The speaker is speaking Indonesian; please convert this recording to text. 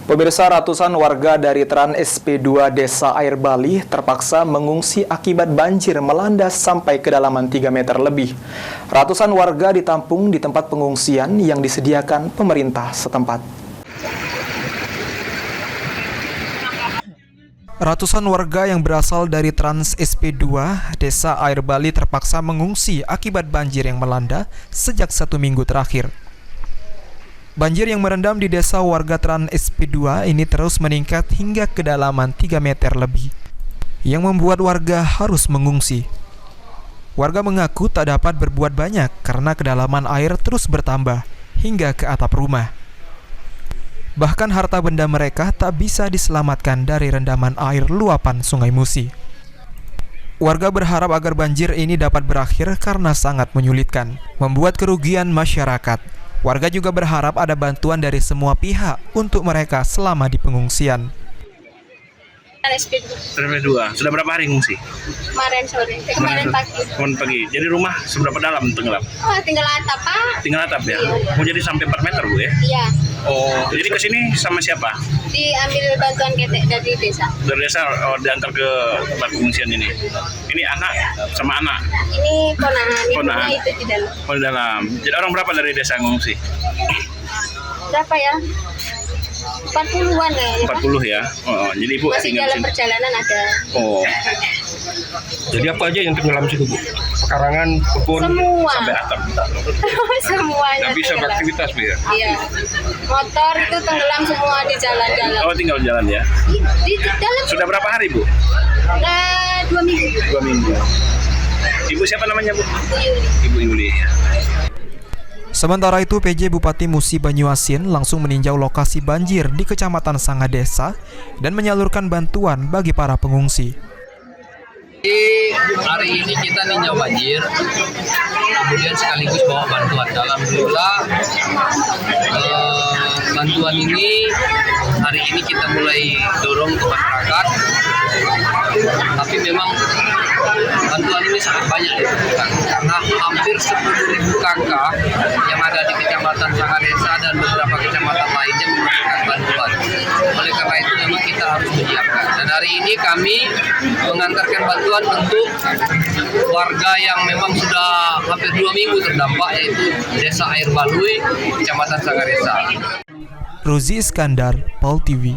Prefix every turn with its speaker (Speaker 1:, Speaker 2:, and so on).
Speaker 1: Pemirsa, ratusan warga dari Trans SP2 Desa Air Bali terpaksa mengungsi akibat banjir melanda sampai kedalaman 3 meter lebih. Ratusan warga ditampung di tempat pengungsian yang disediakan pemerintah setempat. Ratusan warga yang berasal dari Trans SP2 Desa Air Bali terpaksa mengungsi akibat banjir yang melanda sejak 1 minggu terakhir. Banjir yang merendam di desa warga Trans SP2 ini terus meningkat hingga kedalaman 3 meter lebih, yang membuat warga harus mengungsi. Warga mengaku tak dapat berbuat banyak karena kedalaman air terus bertambah hingga ke atap rumah. Bahkan harta benda mereka tak bisa diselamatkan dari rendaman air luapan Sungai Musi. Warga berharap agar banjir ini dapat berakhir karena sangat menyulitkan, membuat kerugian masyarakat. Warga juga berharap ada bantuan dari semua pihak untuk mereka selama di pengungsian.
Speaker 2: SP2. Sudah berapa hari ngungsi?
Speaker 3: Kemarin sore, kemarin pagi.
Speaker 2: Kemarin pagi. Jadi rumah seberapa dalam tenggelam?
Speaker 3: Oh, tinggal atap, Pak.
Speaker 2: Tinggal atap ya?
Speaker 3: Iya.
Speaker 2: Mau jadi sampai 4 meter, Bu ya?
Speaker 3: Iya.
Speaker 2: Oh, jadi ke sini sama siapa?
Speaker 3: Diambil bantuan ketek dari desa.
Speaker 2: Dari desa, diantar ke tempat pengungsian ini. Ini anak sama anak?
Speaker 3: Ini ponakan,
Speaker 2: Ponakan.
Speaker 3: ibunya itu di dalam.
Speaker 2: Oh, di dalam. Jadi orang berapa dari desa ngungsi?
Speaker 3: Berapa ya? 40-an ya.
Speaker 2: 40 ya? Oh, jadi Ibu
Speaker 3: Masih
Speaker 2: tinggal di
Speaker 3: dalam
Speaker 2: sini?
Speaker 3: perjalanan ada.
Speaker 2: Oh.
Speaker 4: Jadi apa aja yang tenggelam situ, Bu? Pekarangan, kebun,
Speaker 3: Semua.
Speaker 2: Sampai atap.
Speaker 3: Semuanya
Speaker 4: nggak bisa
Speaker 3: tenggelam.
Speaker 4: beraktivitas, Bu ya?
Speaker 3: Iya. Motor itu tenggelam semua di jalan-jalan.
Speaker 2: Oh, tinggal jalan ya?
Speaker 3: Di dalam
Speaker 2: Sudah berapa hari, Bu?
Speaker 3: 2 minggu.
Speaker 2: 2 minggu. Ibu siapa namanya, Bu?
Speaker 3: Bu Yuli.
Speaker 2: Ibu Yuli ya.
Speaker 1: Sementara itu, PJ Bupati Musi Banyuasin langsung meninjau lokasi banjir di Kecamatan Sangadesa dan menyalurkan bantuan bagi para pengungsi.
Speaker 5: Hari ini kita ninjau banjir, kemudian sekaligus bawa bantuan. Alhamdulillah, bantuan ini hari ini kita mulai dorong ke masyarakat, tapi memang bantuan ini sangat banyak dibutuhkan karena hampir 10.000 kakak yang ada di Kecamatan Sangadesa dan beberapa kecamatan lainnya membutuhkan bantuan. Oleh karena itu memang kita harus menyiapkan. Dan hari ini kami mengantarkan bantuan untuk warga yang memang sudah hampir 2 minggu terdampak, yaitu Desa Air Bali, Kecamatan Sangadesa.
Speaker 1: Rozi Iskandar, PAL TV.